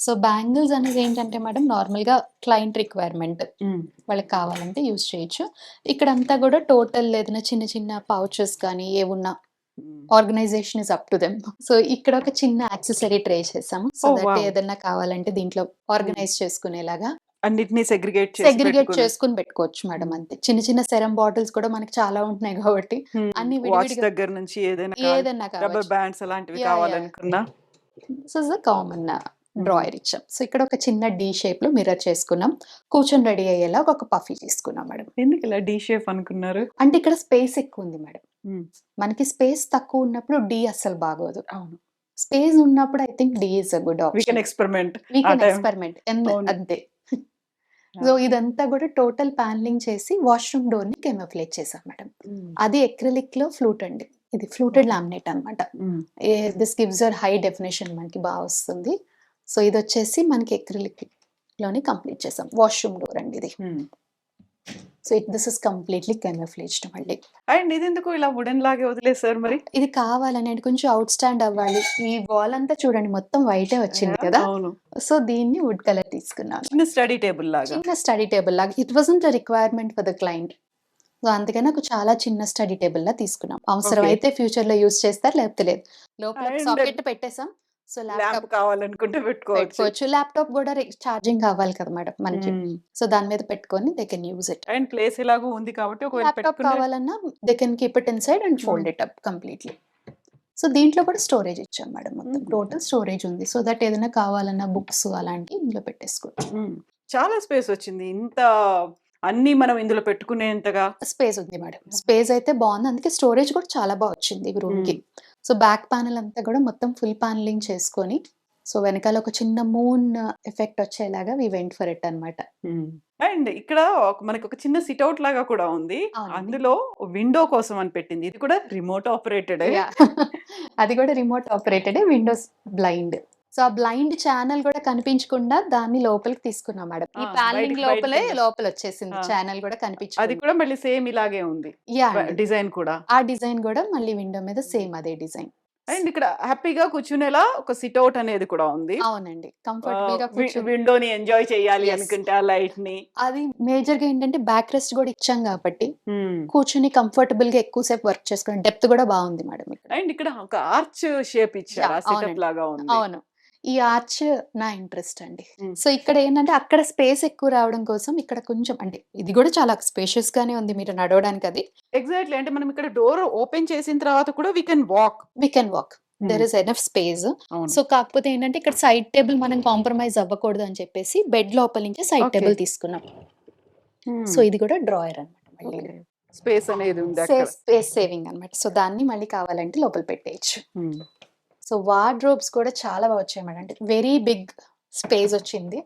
సో బ్యాంగిల్స్ అనేది ఏంటంటే మేడం నార్మల్ గా క్లయింట్ రిక్వైర్మెంట్, వాళ్ళకి కావాలంటే యూజ్ చేయొచ్చు. ఇక్కడ అంతా కూడా టోటల్ ఏదైనా చిన్న చిన్న పౌచెస్ కానీ ఏమున్నా organisation is up to them. So ఇక్కడ ఒక చిన్న యాక్సెసరీ ట్రే చేసాము, సో దట్ ఏదైనా కావాలంటే దీంట్లో ఆర్గనైజ్ చేసుకునేలాగా అన్నిటిని సెగ్రిగేట్ చేసుకుని పెట్టుకోవచ్చు మేడం. అంతే చిన్న చిన్న సెరం బాటిల్స్ కూడా మనకి చాలా ఉంటున్నాయి కాబట్టి అన్ని విడివిడిగా దగ్గర నుంచి ఏదైనా రబ్బర్ బ్యాండ్స్ అలాంటివి కావాలనుకున్నా. సో కామన్ డ్రాయర్ ఇచ్చాం. సో ఇక్కడ ఒక చిన్న డి షేప్ లో మిర్రర్ చేసుకున్నాం, కూర్చొని రెడీ అయ్యేలా ఒక పఫీ తీసుకున్నాం మేడం. ఎందుకు ఇలా డి షేప్ అనుకున్నారు? అంటే ఇక్కడ స్పేస్ ఎక్కువ ఉంది మేడం. మనకి స్పేస్ తక్కువ ఉన్నప్పుడు డి అస్సలు బాగోదు. అవును, స్పేస్ ఉన్నప్పుడు I think the is a good option. Experiment అంతే. సో ఇదంతా కూడా టోటల్ ప్యానలింగ్ చేసి వాష్రూమ్ డోర్ ని కెమోఫ్లేజ్ చేసాం మేడం. అది ఎక్రిలిక్ లో ఫ్లూట్ అండి, ఇది ఫ్లూటెడ్ లామినేట్ అనమాట. This gives a high definition, మనకి బాగా వస్తుంది. సో ఇది వచ్చేసి మనకి ఎక్రిలిక్ లోని కంప్లీట్ చేసాం. వాష్రూమ్ డోర్ అండి ఇది. సో దిస్ ఇస్ కంప్లీట్లీ కెమోఫ్లేజ్డ్ మళ్ళీ. అండ్ ఇది ఎందుకు ఇలా వుడెన్ లాగే వదిలేసారు మరి? ఇది కావాలని కొంచెం అవుట్ స్టాండ్ అవ్వాలి. ఈ వాల్ అంతా చూడండి మొత్తం వైటే వచ్చింది కదా, సో దీన్ని వుడ్ కలర్ తీసుకున్నాను. చిన్న స్టడీ టేబుల్ లాగా. It wasn't a requirement for the client. So అందుకని నాకు చాలా చిన్న స్టడీ టేబుల్ లా తీసుకున్నాం. అవసరం అయితే ఫ్యూచర్ లో యూజ్ చేస్తారు, లేకపోతే లేదు. లోపల సాకెట్ పెట్టేసాం. సో ల్యాప్టాప్ కావాలనుకుంటే పెట్టుకోవచ్చు. ల్యాప్టాప్ కూడా ఛార్జింగ్ కావాలి కదా మేడం మనకి, సో దాని మీద పెట్టుకొని they can use it. And place ఎలాగో ఉంది కాబట్టి ఒకవేళ ల్యాప్టాప్ కావాలన్నా they can keep it inside and fold it up completely. So దీంట్లో కూడా స్టోరేజ్ ఇచ్చాం మేడం, మొత్తం టోటల్ స్టోరేజ్ ఉంది. సో దట్ ఏదైనా కావాలన్నా బుక్స్ అలాంటివి ఇందులో పెట్టేసుకోవచ్చు. చాలా స్పేస్ వచ్చింది, ఇంత అన్ని మనం ఇందులో పెట్టుకునేంతగా స్పేస్ ఉంది మేడం. స్పేస్ అయితే బాగుంది, అందుకే స్టోరేజ్ కూడా చాలా బాగా వచ్చింది రూమ్ కి. సో బ్యాక్ ప్యానల్ అంతా కూడా మొత్తం ఫుల్ ప్యానలింగ్ చేసుకొని, సో వెనకాల ఒక చిన్న మూన్ ఎఫెక్ట్ వచ్చేలాగా వి వెంట్ ఫర్ ఇట్ అన్నమాట. అండ్ ఇక్కడ మనకి ఒక చిన్న సిట్అవుట్ లాగా కూడా ఉంది, అందులో విండో కోసం అని పెట్టింది. ఇది కూడా రిమోట్ ఆపరేటెడ్. అది కూడా remote operated, Windows blind. So ఆ బ్లైండ్ ఛానల్ కూడా కనిపించకుండా దాన్ని లోపలికి తీసుకున్నాం మేడం. ఈ ప్యానలింగ్ లోపల వచ్చేసింది ఛానల్ కూడా కనిపించింది. అది కూడా మళ్ళీ సేమ్ ఇలాగే ఉంది డిజైన్ కూడా. ఆ డిజైన్ కూడా మళ్ళీ విండో మీద సేమ్ అదే డిజైన్. అండ్ ఇక్కడ హ్యాపీగా కూర్చునేలా ఒక సిట్అవుట్ అనేది కూడా ఉంది. అవునండి, కంఫర్టబుల్ గా విండోని ఎంజాయ్ చేయాలి అనుకుంటే ఆ లైట్ ని. అది మేజర్ గా ఏంటంటే బ్యాక్ రెస్ట్ కూడా ఇచ్చాం కాబట్టి కూర్చుని కంఫర్టబుల్ గా ఎక్కువసేపు వర్క్ చేసుకోవడం. డెప్త్ కూడా బాగుంది మేడం. అండ్ ఇక్కడ ఒక ఆర్చ్ షేప్ ఇచ్చారు, సెటప్ లాగా ఉంది. అవును, ఈ ఆర్చ్ నా ఇంట్రెస్ట్ అండి. సో ఇక్కడ ఏంటంటే అక్కడ స్పేస్ ఎక్కువ రావడం కోసం ఇక్కడ కొంచెం, అంటే ఇది కూడా చాలా స్పేషియస్ గానే ఉంది మీరు నడవడానికి. అది ఎగ్జాక్ట్లీ, అంటే మనం ఇక్కడ డోర్ ఓపెన్ చేసిన తర్వాత కూడా we can walk. There is enough space. So కాకపోతే ఏంటంటే ఇక్కడ సైడ్ టేబుల్ మనం కాంప్రమైజ్ అవ్వకూడదు అని చెప్పేసి బెడ్ లోపల నుంచి సైడ్ టేబుల్ తీసుకున్నాం. సో ఇది కూడా డ్రాయర్ అనమాట, మళ్ళీ స్పేస్ అనేది ఉంది, స్పేస్ సేవింగ్ అనమాట. సో దాన్ని మళ్ళీ కావాలంటే లోపల పెట్టేయచ్చు. సో వార్డ్రోబ్స్ కూడా చాలా బాగా వచ్చాయి మేడం, అంటే వెరీ బిగ్ స్పేస్ వచ్చింది.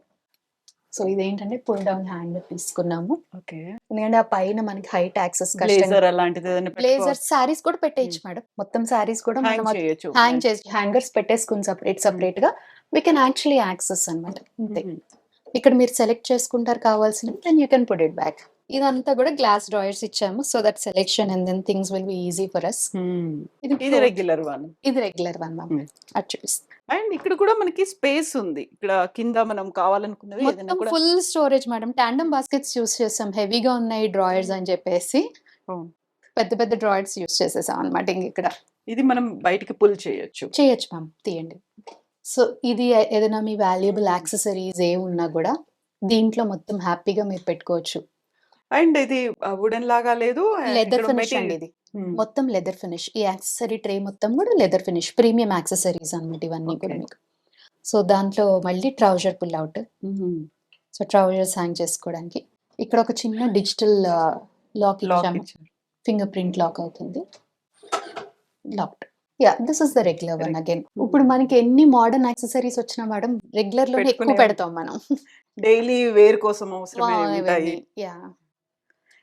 సో ఇదేంటంటే పుల్ డౌన్ హ్యాంగర్ తీసుకున్నాము, ఓకే. ఎందుకంటే ఆ పైన మనకి హైట్ యాక్సెస్ బ్లేజర్ అలాంటిది ఏదైనా బ్లేజర్ సారీస్ కూడా పెట్టేయచ్చు మేడం, మొత్తం సారీస్ కూడా హ్యాంగ్ మనం చేయొచ్చు. హ్యాంగ్ చేసి హ్యాంగర్స్ పెట్టేసుకుని సెపరేట్ గా వీ కెన్ యాక్చువల్లీ యాక్సెస్ అనమాట. అంతే, ఇక్కడ మీరు సెలెక్ట్ చేసుకుంటారు కావాల్సినవి, then you can put it back. ఇదంతా కూడా గ్లాస్ డ్రాయర్స్ ఇచ్చాము, so that selection and then things will be easy for us. ఇది రెగ్యులర్ వన్. ఇది రెగ్యులర్ వన్ మ్యామ్, అది చూపిస్తాను. అండ్ ఇక్కడ కూడా మనకి స్పేస్ ఉంది. ఇక్కడ కింద మనం కావాలనుకున్నది ఏదైనా మొత్తం కూడా. Full storage madam, tandem baskets use చేసాం, హెవీగా ఉన్నాయి డ్రాయర్స్ అని చెప్పేసి అవును. పెద్ద పెద్ద డ్రాయర్స్ యూస్ చేసేసాం అనమాట. ఇంక ఇక్కడ ఇది మనం బయటికి పుల్ చేయొచ్చు. చేయొచ్చు మ్యామ్, తీయండి. సో ఇది ఏదైనా మీ వాల్యుయబుల్ యాక్సెసరీస్ ఏ ఉన్నా కూడా దీంట్లో మొత్తం హ్యాపీగా మీరు పెట్టుకోవచ్చు. అండ్ ఇది వుడెన్ లాగా లేదు, లెదర్ ఫినిష్ అండి, ఇది మొత్తం లెదర్ ఫినిష్. ఈ యాక్సెసరీ ట్రే మొత్తం కూడా లెదర్ ఫినిష్, ప్రీమియం యాక్సెసరీస్ అన్నమాట ఇవన్నీ కూడా మీకు. సో దాంట్లో మళ్ళీ trouser pull out, so trousers hang చేసుకోవడానికి. ఇక్కడ ఒక చిన్న డిజిటల్ లాక్ ఇచ్చాము, ఫింగర్ ప్రింట్ లాక్ అవుతుంది, locked. Yeah, this is the regular one again. ఇప్పుడు మనకి ఎన్ని మోడర్న్ యాక్సెసరీస్ వచ్చినా మేడం రెగ్యులర్ లో ఎక్కువ పెడతాం మనం, డైలీ వేర్ కోసం అవసరమే ఉంటాయి. యా,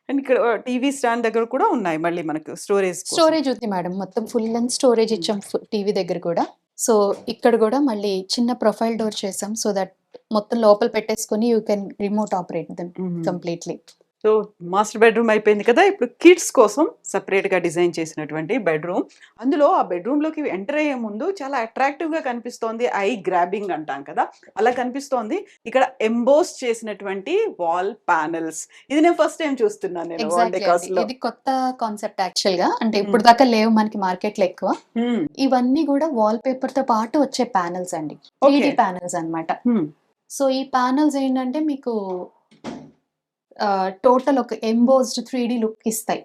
అండ్ ఇక్కడ టీవీ స్టాండ్ దగ్గర కూడా ఉన్నాయి మళ్ళీ మనకు స్టోరేజ్ ఉంది మేడం, మొత్తం ఫుల్ లెంత్ స్టోరేజ్ ఇచ్చాం టీవీ దగ్గర కూడా. సో ఇక్కడ కూడా మళ్ళీ చిన్న ప్రొఫైల్ డోర్ చేసాం, సో దట్ మొత్తం లోపల పెట్టేసుకొని you can remote operate them completely. So master bedroom అయిపోయింది కదా, ఇప్పుడు కిడ్స్ కోసం సెపరేట్ గా డిజైన్ చేసినటువంటి బెడ్రూమ్. అందులో ఆ బెడ్రూమ్ లోకి ఎంటర్ అయ్యే ముందు చాలా అట్రాక్టివ్ గా కనిపిస్తోంది, ఐ గ్రాబింగ్ అంటాం కదా, అలా కనిపిస్తోంది. ఇక్కడ ఎంబోస్ చేసినటువంటి వాల్ ప్యానెల్స్, ఇది నేను ఫస్ట్ టైం చూస్తున్నాను నేను వన్ డెకాస్ లో. ఇది కొత్త కాన్సెప్ట్ యాక్చువల్ గా, అంటే ఇప్పుడు దాకా లేవు మనకి మార్కెట్ లో ఎక్కువ. ఇవన్నీ కూడా వాల్ పేపర్ తో పాటు వచ్చే ప్యానెల్స్ అండి, 3D ప్యానెల్స్ అన్నమాట. సో ఈ ప్యానెల్స్ ఏంటంటే మీకు టోటల్ ఒక ఎంబోస్డ్ 3D లుక్ ఇస్తాయి.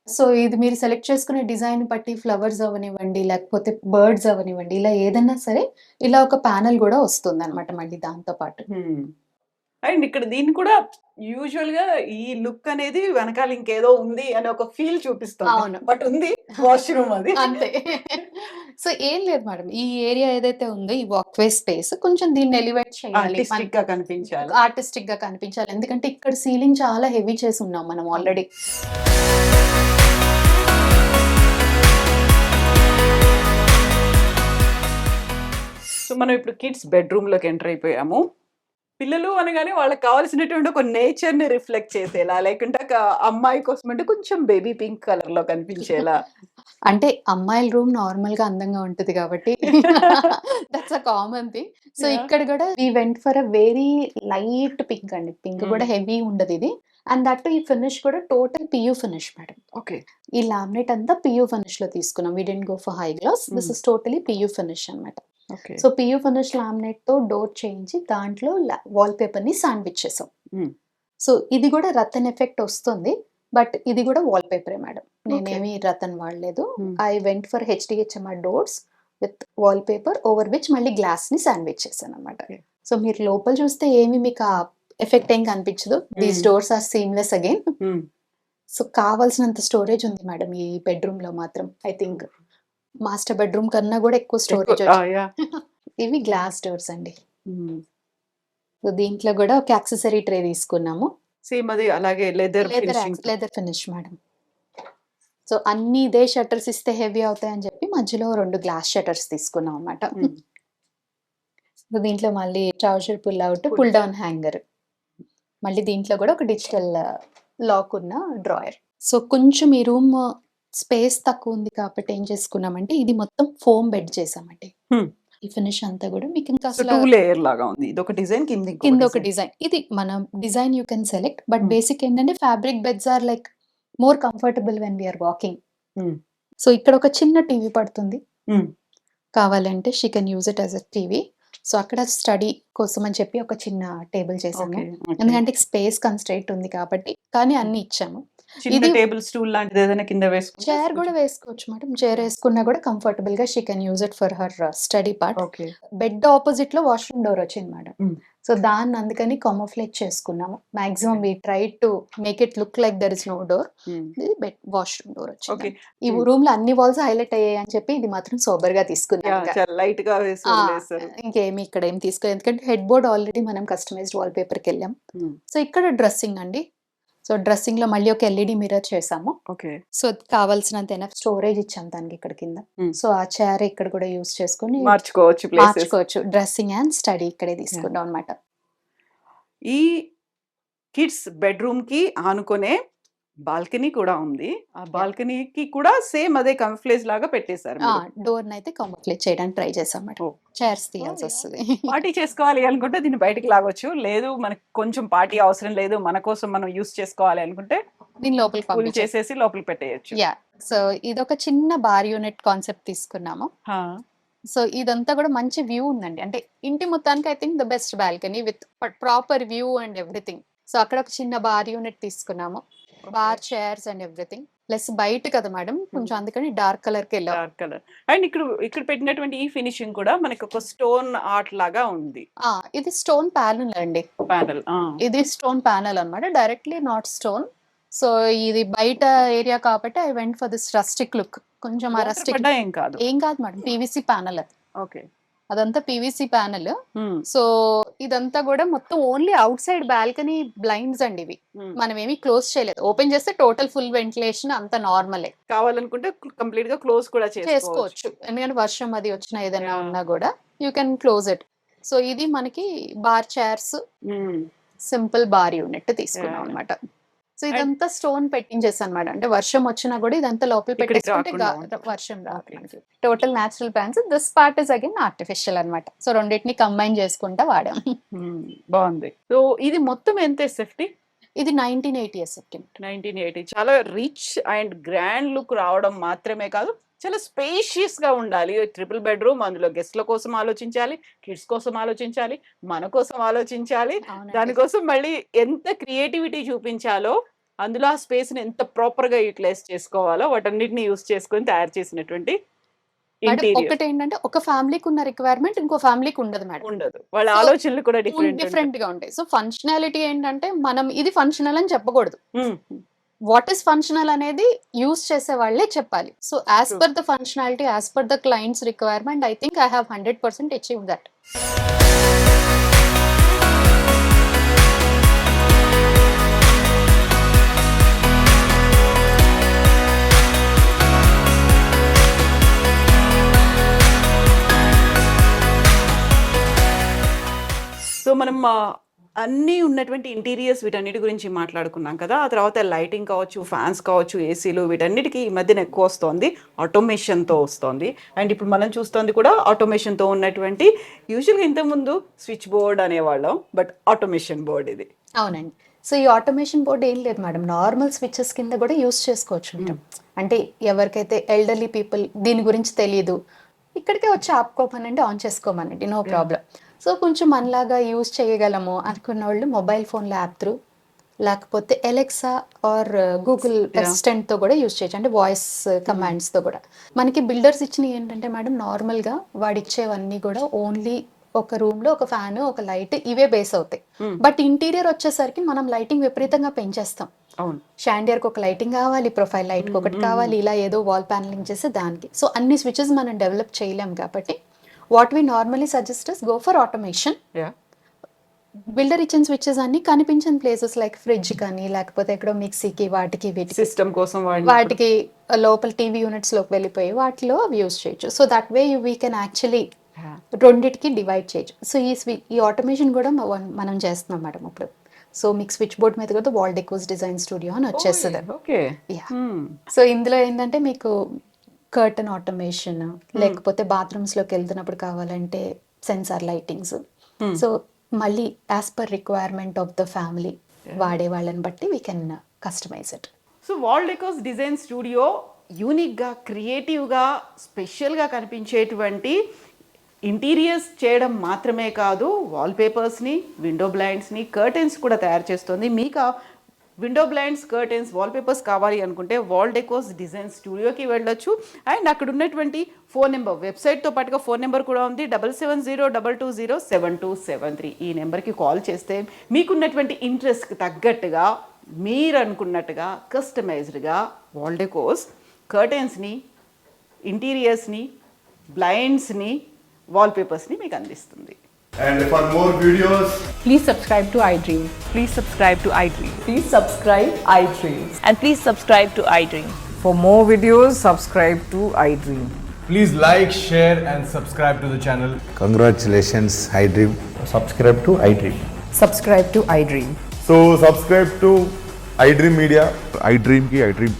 సో ఇది మీరు సెలెక్ట్ చేసుకునే డిజైన్ బట్టి ఫ్లవర్స్ అవనివ్వండి, లేకపోతే బర్డ్స్ అవనివ్వండి, ఇలా ఏదైనా సరే ఇలా ఒక ప్యానెల్ కూడా వస్తుంది అనమాట మళ్ళీ దాంతో పాటు. అండ్ ఇక్కడ దీన్ని కూడా యూజువల్ గా ఈ లుక్ అనేది వెనకాల ఇంకేదో ఉంది అని ఒక ఫీల్ చూపిస్తుంది. అవును, బట్ ఉంది వాష్రూమ్ అది అంతే. సో ఏం లేదు మేడం, ఈ ఏరియా ఏదైతే ఉందో ఈ వాక్వే స్పేస్ కొంచెం దీన్ని ఎలివేట్ చేయాలి, ఆర్టిస్టిక్ గా కనిపించాలి, ఆర్టిస్టిక్ గా కనిపించాలి. ఎందుకంటే ఇక్కడ సీలింగ్ చాలా హెవీ చేసి ఉన్నాం మనం ఆల్రెడీ. సో మనం ఇప్పుడు కిడ్స్ బెడ్రూమ్ లోకి ఎంటర్ అయిపోయాము. పిల్లలు అనగానే వాళ్ళకి కావాల్సినటువంటి ఒక నేచర్ ని రిఫ్లెక్ట్ చేసేలా, లేకుంటే ఒక అమ్మాయి కోసం అంటే కొంచెం బేబీ పింక్ కలర్ లో కనిపించేలా. అంటే అమ్మాయిల రూమ్ నార్మల్ గా అందంగా ఉంటది కాబట్టి that's a common thing. So ఇక్కడ కూడా we went for a very light pink అండి, పింక్ కూడా హెవీ ఉండదు ఇది. అండ్ దట్ ఈ ఫినిష్ కూడా total PU finish madam. Okay, ఈ లామినేట్ అంతా పియూ ఫినిష్ లో తీసుకున్నాం, we don't go for high gloss, this is totally PU finish అన్నమాట. సో పియూ ఫినిష్ లామినేట్ తో డోర్ చేయించి దాంట్లో వాల్ పేపర్ ని శాండ్విచ్ చేసాం. సో ఇది కూడా రతన్ ఎఫెక్ట్ వస్తుంది, బట్ ఇది కూడా వాల్ పేపరే మేడం, నేనేమి రతన్ వాడలేదు. I went for HDHMR doors with wall paper over which మళ్ళీ గ్లాస్ ని శాండ్విచ్ చేశాను అనమాట. సో మీరు లోపల చూస్తే ఏమి మీకు ఆ ఎఫెక్ట్ ఏం కనిపించదు, these doors are seamless again. So కావాల్సినంత స్టోరేజ్ ఉంది మేడం ఈ బెడ్రూమ్ లో మాత్రం. ఐ థింక్ మాస్టర్ బెడ్రూమ్ కన్నా కూడా ఎక్కువ స్టోరేజ్. ఇవి గ్లాస్ డోర్స్ అండి. సో దీంట్లో కూడా ఒక యాక్సెసరీ ట్రే తీసుకున్నాము, సేమ్ అది అలాగే లెదర్ ఫినిష్ మేడం. సో అన్ని ఇదే షట్టర్స్ ఇస్తే హెవీ అవుతాయని చెప్పి మధ్యలో 2 గ్లాస్ షట్టర్స్ తీసుకున్నాం అన్నమాట. సో దీంట్లో మళ్ళీ trouser pull out, pull down hanger, మళ్ళీ దీంట్లో కూడా ఒక డిజిటల్ లాక్ ఉన్న డ్రాయర్. సో కొంచెం ఈ రూమ్ స్పేస్ తక్కువ ఉంది కాబట్టి ఏం చేసుకున్నామంటే ఇది మొత్తం ఫోమ్ బెడ్ చేసామండి. ఈ ఫినిష్ అంతా కూడా మీకు ఇంకా అసలు 2 లేయర్ లాగా ఉంది, ఇది ఒక డిజైన్, కింద ఒక డిజైన్. ఇది మన design you can select, but basic ఏంటంటే fabric beds are like more comfortable when we are walking. So ఇక్కడ ఒక చిన్న టీవీ పడుతుంది, కావాలంటే she can use it as a TV. So అక్కడ స్టడీ కోసం అని చెప్పి ఒక చిన్న టేబుల్ చేసాము, ఎందుకంటే స్పేస్ కన్స్ట్రెయింట్ ఉంది కాబట్టి కానీ అన్ని ఇచ్చాము. చిన్న ఇది టేబుల్ స్టూల్ లాంటిది ఏదైనా కింద వేసుకుంటే చైర్ కూడా వేసుకోవచ్చు మేడం. చైర్ వేసుకున్నా కూడా కంఫర్టబుల్ గా she can use it for her study part. Okay. Bed opposite లో వాష్రూమ్ డోర్ వచ్చింది మేడం. సో దాన్ని అందుకని కామోఫ్లేజ్ చేసుకున్నాము. Maximum we try to make it look like there is no door. ఇది bed washroom door వచ్చింది. Okay. ఈ room లో అన్ని వాల్స్ హైలైట్ అయ్యాయి అని చెప్పి ఇది మాత్రం సోబర్ గా తీసుకున్నాం. చాలా లైట్ గా వేసి వదిలేస్తారు. ఇంకేమి ఇక్కడ ఏం తీసుకోలేదు, ఎందుకంటే హెడ్ బోర్డ్ ఆల్రెడీ మనం కస్టమైజ్డ్ వాల్ పేపర్ కి వెళ్ళాం. సో ఇక్కడ డ్రెస్సింగ్ అండి. సో డ్రెస్సింగ్ లో మళ్ళీ ఒక ఎల్ఈడి మిర్రర్ చేసాము. ఓకే. సో కావాల్సినంత ఎనఫ్ స్టోరేజ్ ఇచ్చాం దానికి ఇక్కడ కింద. సో ఆ చైర్ ఇక్కడ కూడా యూస్ చేసుకుని మార్చుకోవచ్చు. డ్రెస్సింగ్ అండ్ స్టడీ ఇక్కడే తీసుకున్నాం అన్నమాట. ఈ కిడ్స్ బెడ్రూమ్ కి ఆనుకునే బాల్కనీ కూడా ఉంది. ఆ బాల్కనీకి కూడా సేమ్ అదే కంఫ్లేజ్ లాగా పెట్టేశారు. డోర్ అయితే కామోఫ్లేజ్ చేయడానికి ట్రై చేసాం మేడం. చైర్స్ తీయాల్సి వస్తుంది. పార్టీ చేసుకోవాలి అనుకుంటే దీన్ని బయటికి లాగొచ్చు, లేదు మనకి కొంచెం పార్టీ అవసరం లేదు, మన కోసం మనం యూస్ చేసుకోవాలి అనుకుంటే దీని లోపలికి చేసేసి లోపలికి పెట్టేయచ్చు. యా. సో ఇదొక చిన్న బార్ యూనిట్ కాన్సెప్ట్ తీసుకున్నాము. సో ఇదంతా కూడా మంచి వ్యూ ఉందండి. అంటే ఇంటి మొత్తానికి I think the best balcony with proper view and everything. So అక్కడ ఒక చిన్న బార్ యూనిట్ తీసుకున్నాము. Bar chairs and everything. Plus బయట కదా మేడం, కొంచెం అందుకని డార్క్ కలర్ కి వెళ్ళాం. Dark colour. అండ్ ఇక్కడ పెట్టినటువంటి ఈ ఫినిషింగ్ కూడా మనకి ఒక స్టోన్ ఆర్ట్ లాగా ఉంది. ఇది స్టోన్ ప్యానల్ అండి. ఇది స్టోన్ ప్యానల్ అన్నమాట, డైరెక్ట్లీ నాట్ స్టోన్. సో ఇది బయట ఏరియా కాబట్టి I went for this rustic look. కొంచెం ఆ రస్టిక్ ఏం కాదు మేడం, పీవీసీ ప్యానల్ అది. ఓకే. అదంతా పీవీసీ ప్యానల్. సో ఇదంతా కూడా మొత్తం only out side balcony blinds అండి ఇవి. మనం ఏమి క్లోజ్ చేయలేదు. ఓపెన్ చేస్తే టోటల్ ఫుల్ వెంటిలేషన్ అంత నార్మలే. కావాలనుకుంటే కంప్లీట్ గా క్లోజ్ కూడా చేసుకోవచ్చు. ఎందుకంటే వర్షం అది వచ్చినా ఏదైనా ఉన్నా కూడా you can close it. So ఇది మనకి bar chairs, simple bar unit తీసుకున్నాం అనమాట. సో ఇదంతా స్టోన్ పెట్టించేసి అనమాట. అంటే వర్షం వచ్చినా కూడా ఇదంతా లోపల పెట్టేసుకుంటే వర్షం రాదు మనకి. Total natural plants. This part is again artificial అనమాట. సో రెండింటిని కంబైన్ చేసుకుంటా వాడాం. బాగుంది. సో ఇది మొత్తం ఎంత ఎస్ఎఫ్టీ? ఇది 1980 ఎస్ఎఫ్టీ. 1980. చాలా రిచ్ అండ్ గ్రాండ్ లుక్ రావడం మాత్రమే కాదు, చాలా స్పేషియస్ గా ఉండాలి. ట్రిపుల్ బెడ్రూమ్, అందులో గెస్ట్ల కోసం ఆలోచించాలి, కిడ్స్ కోసం ఆలోచించాలి, మన కోసం ఆలోచించాలి. దానికోసం మళ్ళీ ఎంత క్రియేటివిటీ చూపించాలో, అందులో ఆ స్పేస్ ని ఎంత ప్రాపర్ గా యూటిలైజ్ చేసుకోవాలో వాటన్నిటిని యూస్ చేసుకొని తయారు చేసినటువంటి ఒకటి ఏంటంటే ఒక ఫ్యామిలీకి ఉన్న రిక్వైర్మెంట్ ఇంకో ఫ్యామిలీకి ఉండదు మేడం. ఉండదు. వాళ్ళ ఆలోచనలు కూడా డిఫరెంట్ గా ఉంటాయి. సో ఫంక్షనాలిటీ ఏంటంటే మనం ఇది ఫంక్షనల్ అని చెప్పకూడదు. వాట్ ఈస్ ఫంక్షనల్ అనేది యూస్ చేసే వాళ్ళే చెప్పాలి. So as per the functionality, as per the clients requirement, I think I have 100% achieve that. So మనం అన్నీ ఉన్నటువంటి ఇంటీరియర్స్ వీటన్నిటి గురించి మాట్లాడుకున్నాం కదా. ఆ తర్వాత లైటింగ్ కావచ్చు, ఫ్యాన్స్ కావచ్చు, ఏసీలు, వీటన్నిటికీ ఈ మధ్యన ఎక్కువ వస్తుంది, ఆటోమేషన్తో వస్తుంది. అండ్ ఇప్పుడు మనం చూస్తుంది కూడా ఆటోమేషన్తో ఉన్నటువంటి, యూజువల్గా ఇంతకుముందు స్విచ్ బోర్డ్ అనేవాళ్ళం, బట్ ఆటోమేషన్ బోర్డ్ ఇది. అవునండి. సో ఈ ఆటోమేషన్ బోర్డ్ ఏం లేదు మేడం, నార్మల్ స్విచెస్ కింద కూడా యూస్ చేసుకోవచ్చు. అంటే ఎవరికైతే ఎల్డర్లీ పీపుల్ దీని గురించి తెలియదు, ఇక్కడికే వచ్చి ఆపుకోమనండి, ఆన్ చేసుకోమనండి, నో ప్రాబ్లం. సో కొంచెం మనలాగా యూజ్ చేయగలము అనుకున్న వాళ్ళు మొబైల్ ఫోన్లో యాప్ త్రూ, లేకపోతే ఎలెక్సా ఆర్ గూగుల్ అసిస్టెంట్తో కూడా యూజ్ చేయొచ్చు. అంటే వాయిస్ కమాండ్స్తో కూడా. మనకి బిల్డర్స్ ఇచ్చినవి ఏంటంటే మేడం, నార్మల్గా వాడు ఇచ్చేవన్నీ కూడా ఓన్లీ ఒక రూమ్లో ఒక ఫ్యాన్, ఒక లైట్, ఇవే బేస్ అవుతాయి. బట్ ఇంటీరియర్ వచ్చేసరికి మనం లైటింగ్ విపరీతంగా పెంచేస్తాం. షాండియర్కి ఒక లైటింగ్ కావాలి, ప్రొఫైల్ లైట్కి ఒకటి కావాలి, ఇలా ఏదో వాల్ ప్యానలింగ్ చేస్తే దానికి. సో అన్ని స్విచెస్ మనం డెవలప్ చేయలేం కాబట్టి what we normally suggest is go for automation. Builder ఇచ్చిన స్విచెస్ అన్ని కనిపించిన ప్లేసెస్ లైక్ ఫ్రిడ్జ్ కానీ, లేకపోతే ఎక్కడో మిక్సీకి, వాటికి సిస్టమ్ కోసం వాటికి లోపల టీవీ యూనిట్స్ లోకి వెళ్ళిపోయి వాటిలో యూజ్ చేయొచ్చు. So that way we can actually రెండిటికి డివైడ్ చేయొచ్చు. సో ఈ ఆటోమేషన్ కూడా మనం చేస్తున్నాం మేడం ఇప్పుడు. సో మీకు స్విచ్ బోర్డ్ మీద కూడా వాల్ డెకోస్ డిజైన్ స్టూడియో అని వచ్చేస్తుంది. సో ఇందులో ఏంటంటే మీకు కర్టన్ ఆటోమేషన్, లేకపోతే బాత్రూమ్స్ లోకి వెళ్తున్నప్పుడు కావాలంటే సెన్సార్ లైటింగ్స్. సో మళ్ళీ as per requirement of the family వాడే వాళ్ళని బట్టి we can customise it. So wall decos design studio యూనిక్గా, క్రియేటివ్గా, స్పెషల్గా కనిపించేటువంటి ఇంటీరియర్స్ చేయడం మాత్రమే కాదు, వాల్ పేపర్స్ని, విండో బ్లైండ్స్ని, కర్టెన్స్ కూడా తయారు చేస్తుంది. మీకు విండో బ్లైండ్స్, కర్టెన్స్, వాల్పేపర్స్ కావాలి అనుకుంటే వాల్ డెకోస్ డిజైన్ స్టూడియోకి వెళ్ళొచ్చు. అండ్ అక్కడ ఉన్నటువంటి ఫోన్ నెంబర్, వెబ్సైట్తో పాటుగా ఫోన్ నెంబర్ కూడా ఉంది, 7702207273. ఈ నెంబర్కి కాల్ చేస్తే మీకున్నటువంటి ఇంట్రెస్ట్కి తగ్గట్టుగా మీరు అనుకున్నట్టుగా కస్టమైజ్డ్గా వాల్ డెకోస్, కర్టెన్స్ని, ఇంటీరియర్స్ని, బ్లైండ్స్ని, వాల్పేపర్స్ని మీకు అందిస్తుంది. And for more videos, Please subscribe to iDream. Please subscribe to iDream. Please subscribe iDream. And please subscribe to iDream. For more videos, subscribe to iDream. please like, share, and subscribe to the channel. Congratulations, iDream. subscribe to iDream. Subscribe to iDream. So subscribe to iDream Media. iDream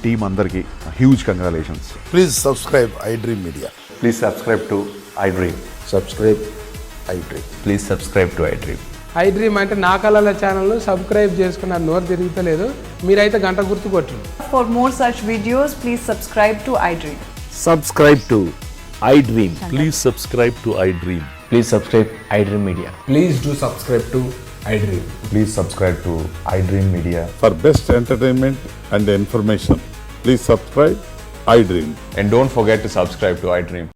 team అందరికి huge congratulations. Please subscribe iDream Media. Please subscribe to iDream. Subscribe iDream. Please subscribe to iDream. iDream అంటే నా కళల ఛానల్ను subscribe చేసుకున్న నోరు తిరుగుతలేదు, మీరైతే గంట గుర్తు కొట్టండి. For more such videos, please subscribe to iDream. Subscribe to iDream. Please subscribe to iDream. Please subscribe iDream Media. Please do subscribe to iDream. Please subscribe to iDream Media. For best entertainment and information, please subscribe iDream. And don't forget to subscribe to iDream.